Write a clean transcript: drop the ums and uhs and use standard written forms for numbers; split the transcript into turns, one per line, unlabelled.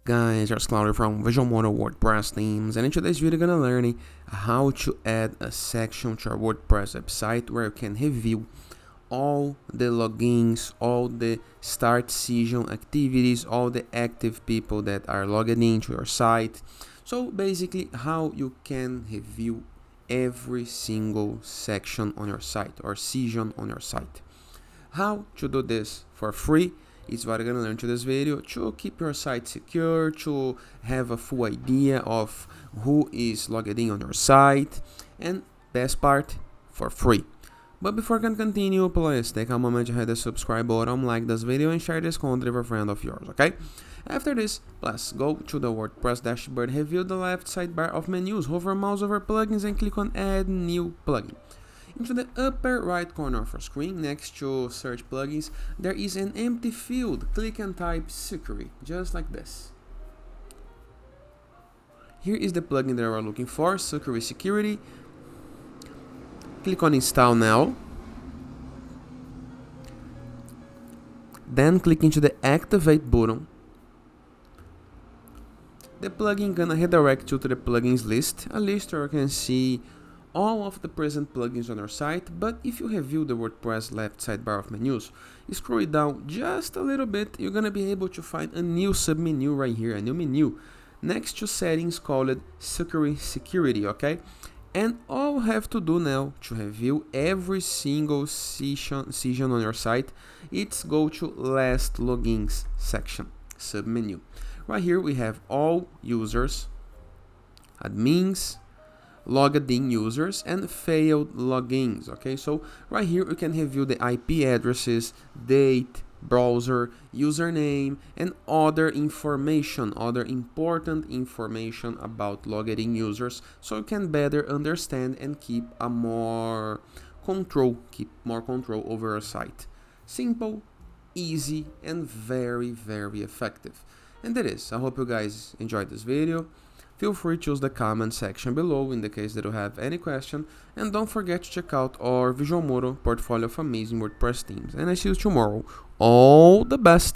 Guys, it's Claudio from Visual Model WordPress themes, and in today's video we're gonna learn how to add a section to our WordPress website where you can review all the logins, all the start session activities, all the active people that are logged into your site. So basically how you can review every single section on your site or session on your site. How to do this for free is what you're gonna learn to this video to keep your site secure, to have a full idea of who is logged in on your site, and best part, for free. But before I can continue, please take a moment to hit the subscribe button, like this video, and share this content with a friend of yours, okay? After this, please go to the WordPress dashboard, review the left sidebar of menus, hover mouse over plugins, and click on Add New Plugin. Into the upper right corner of your screen, next to search plugins, there is an empty field. Click and type Security, just like this. Here is the plugin that we are looking for, Security. Click on Install Now. Then click into the Activate button. The plugin gonna redirect you to the plugins list, a list where you can see all of the present plugins on your site. But if you review the WordPress left sidebar of menus, scroll down just a little bit, you're gonna be able to find a new submenu right here, a new menu next to settings called Security, okay? And all you have to do now to review every single session on your site, it's go to last logins section, submenu. Right here we have all users, admins, logged in users, and failed logins, okay? So right here we can review the IP addresses, date, browser, username, and other information, other important information about logged in users, so you can better understand and keep more control over your site. Simple, easy, and very, very effective. And that is, I hope you guys enjoyed this video. Feel free to use the comment section below in the case that you have any question, and don't forget to check out our Visual Model portfolio of amazing WordPress themes. And I see you tomorrow. All the best!